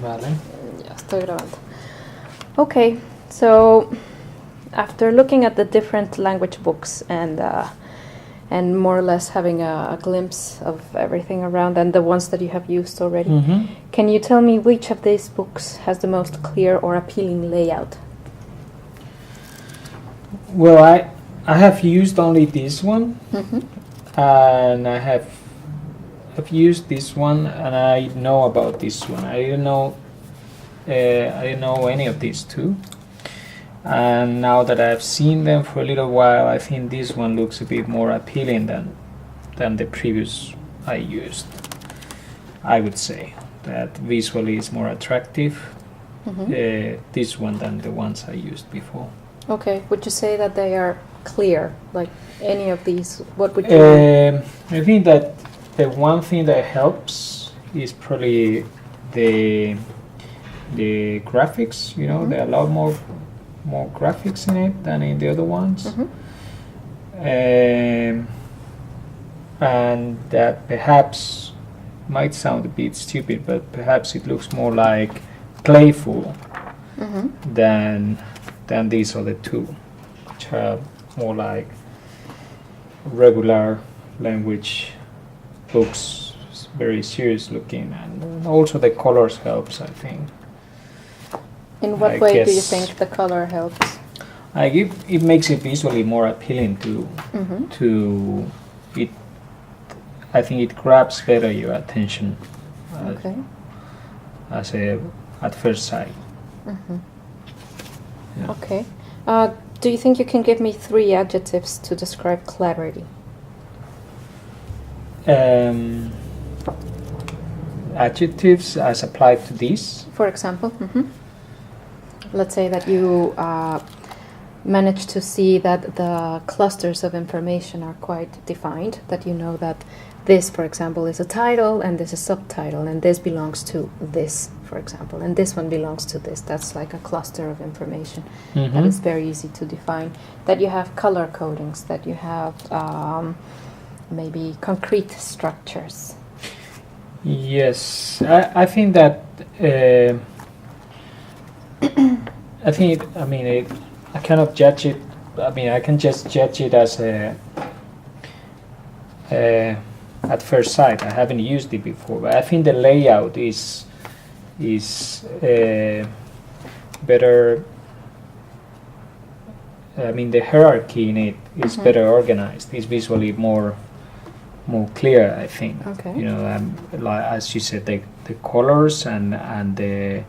Vale. Ya estoy grabando. Okay, so after looking at the different language books and more or less having a glimpse of everything around and the ones that you have used already, can you tell me which of these books has the most clear or appealing layout? Well, I have used only this one, and I've used this one, and I know about this one. I didn't know any of these two, and now that I've seen them for a little while, I think this one looks a bit more appealing than the previous I used. I would say that visually is more attractive, this one than the ones I used before. Okay, would you say that they are clear, like any of these? What would you I think that the one thing that helps is probably the graphics. You know, there are a lot more graphics in it than in the other ones, and that perhaps might sound a bit stupid, but perhaps it looks more like playful than these other two, which are more like regular language books, very serious looking, and also the colors helps, I think. In what way do you think the color helps? It makes it visually more appealing to it. I think it grabs better your attention at first sight. Yeah. Okay. Do you think you can give me 3 adjectives to describe clarity? Adjectives as applied to this? For example, let's say that you manage to see that the clusters of information are quite defined, that you know that this, for example, is a title, and this is a subtitle, and this belongs to this, for example, and this one belongs to this. That's like a cluster of information that is very easy to define. That you have color codings, that you have maybe concrete structures. Yes, I think that I cannot judge it. I mean, I can just judge it as at first sight. I haven't used it before, but I think the layout is better. I mean, the hierarchy in it is better organized. It's visually more clear, I think. Okay. You know, like as you said, the colors and the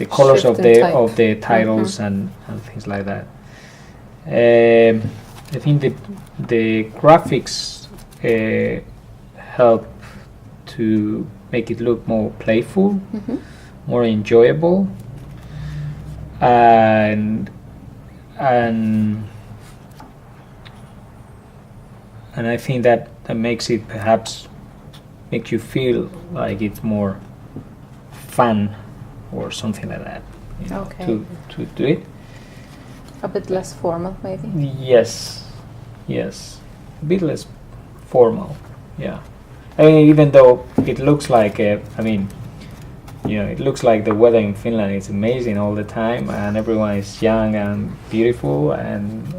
colors of the titles and things like that. I think the graphics help to make it look more playful, more enjoyable, and I think that makes it perhaps make you feel like it's more fun or something like that, you know, to do it. A bit less formal, maybe? Yes, a bit less formal, yeah. I mean, even though it looks like, it looks like the weather in Finland is amazing all the time, and everyone is young and beautiful and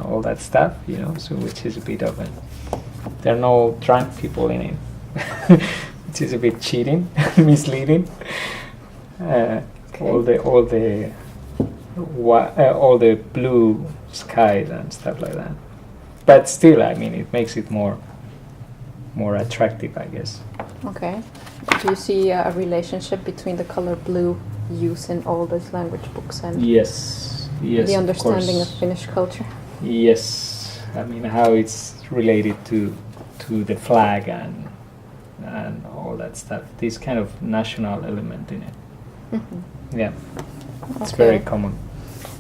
all that stuff, you know, so which is a bit of there are no drunk people in it, which is a bit cheating, misleading. All the blue skies and stuff like that, but still, I mean, it makes it more attractive, I guess. Okay. Do you see a relationship between the color blue used in all these language books and yes, the understanding of Finnish culture? Yes, I mean, how it's related to the flag and all that stuff. This kind of national element in it. Yeah, it's very common.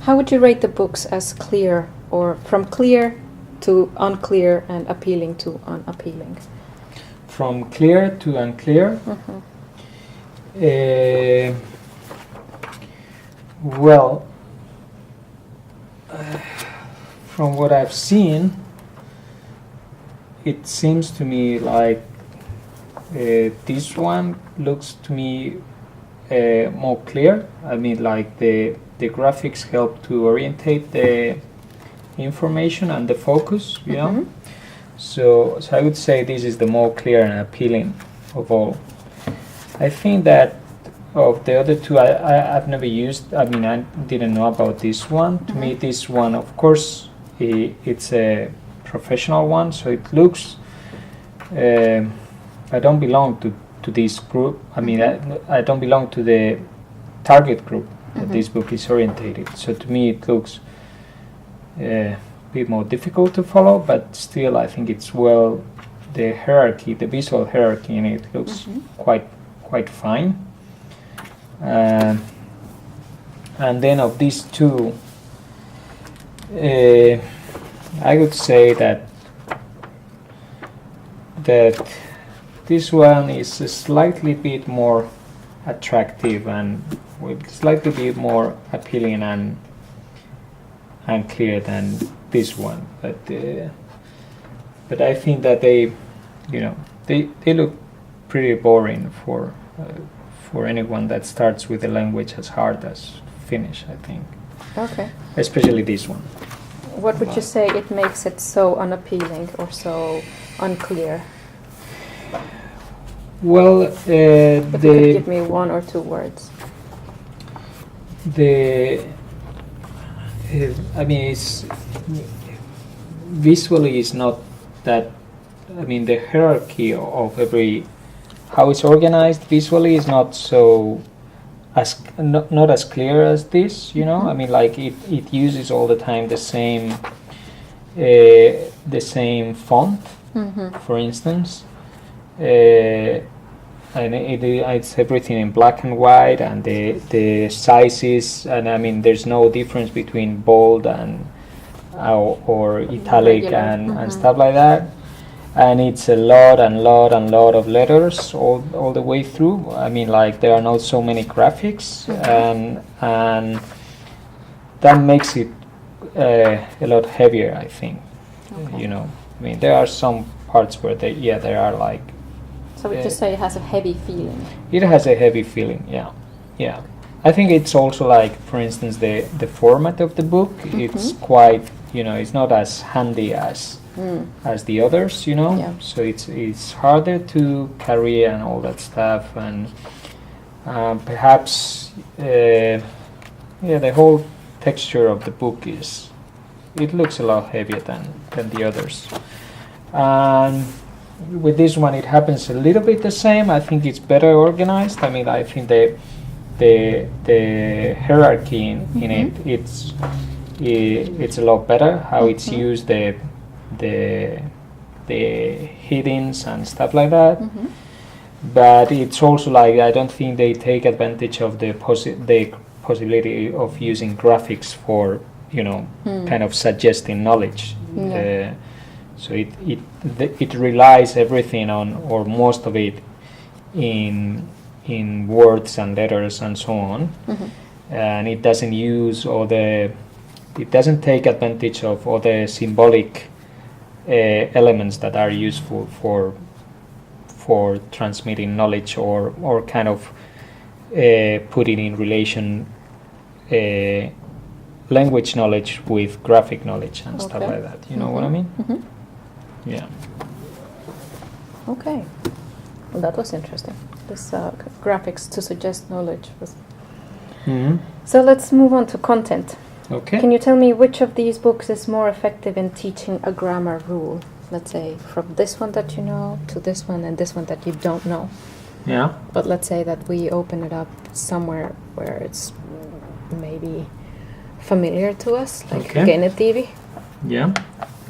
How would you rate the books as clear, or from clear to unclear and appealing to unappealing? From clear to unclear? Well, from what I've seen, it seems to me like this one looks to me more clear. I mean, like the graphics help to orientate the information and the focus, you know. So I would say this is the more clear and appealing of all. I think that of the other two, I've never used. I mean, I didn't know about this one. To me, this one, of course, it's a professional one, so it looks. I don't belong to this group. I mean, I don't belong to the target group that this book is orientated. So to me, it looks a bit more difficult to follow, but still, I think it's well. The hierarchy, the visual hierarchy in it looks quite fine. And then of these two, I would say that this one is a slightly bit more attractive and slightly bit more appealing and clear than this one. But I think that they look pretty boring for anyone that starts with a language as hard as Finnish, I think. Okay. Especially this one. What would you say it makes it so unappealing or so unclear? Well, If you could give me one or two words. I mean, it's visually is not that. I mean, the hierarchy of how it's organized visually is not so not as clear as this. You know, I mean, like it uses all the time the same font, for instance. And it's everything in black and white, and the sizes, and I mean there's no difference between bold and or italic and stuff like that, and it's a lot of letters all the way through. I mean, like there are not so many graphics, and that makes it a lot heavier, I think. You know, I mean there are some parts where there are like. So would you say it has a heavy feeling? It has a heavy feeling, yeah. I think it's also like, for instance, the format of the book. It's quite, it's not as handy as the others, Yeah. So it's harder to carry and all that stuff, and perhaps, the whole texture of the book it looks a lot heavier than the others. And with this one, it happens a little bit the same. I think it's better organized. I mean, I think the hierarchy in it, it's a lot better. How it's used, the headings and stuff like that. But it's also like I don't think they take advantage of the possibility of using graphics for kind of suggesting knowledge. So it relies everything on, or most of it, in words and letters and so on, and it doesn't use it doesn't take advantage of all the symbolic elements that are useful for transmitting knowledge or kind of putting in relation language knowledge with graphic knowledge and stuff like that. You know what I mean? Yeah. Okay. Well, that was interesting. This graphics to suggest knowledge was. So let's move on to content. Okay. Can you tell me which of these books is more effective in teaching a grammar rule? Let's say from this one that you know to this one and this one that you don't know. Yeah. But let's say that we open it up somewhere where it's maybe familiar to us, like Genetivi. Yeah.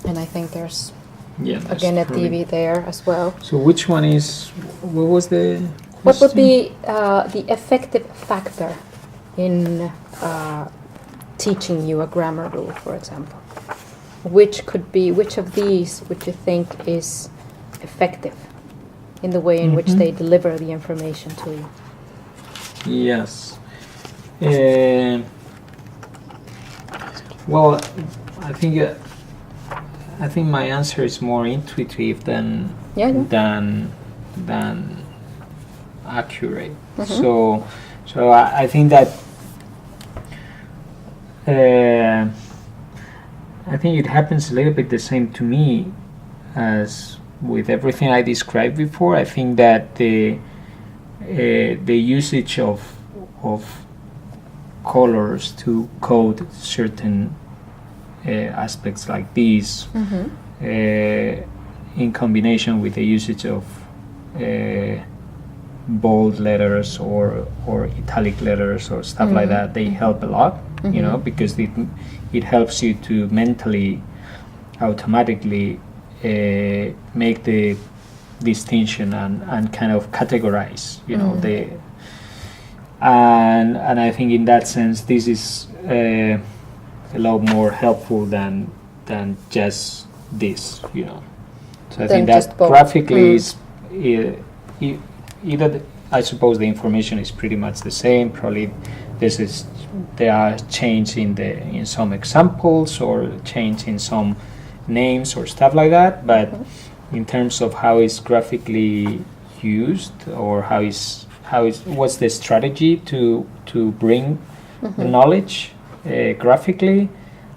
And I think there's that's Genetivi there as well. So which one is? What was the? What would be the effective factor in teaching you a grammar rule, for example? Which of these would you think is effective in the way in which they deliver the information to you? Yes. Well, I think my answer is more intuitive than accurate. So So I think that I think it happens a little bit the same to me as with everything I described before. I think that the usage of colors to code certain aspects like these, in combination with the usage of bold letters or italic letters or stuff like that, they help a lot, you know, because it helps you to mentally, automatically make the distinction and kind of categorize, you know, the and I think in that sense this is a lot more helpful than just this, you know. So I think that graphically is either I suppose the information is pretty much the same. Probably there are change in some examples or change in some names or stuff like that. But in terms of how it's graphically used or what's the strategy to bring the knowledge graphically,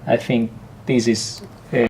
I think this is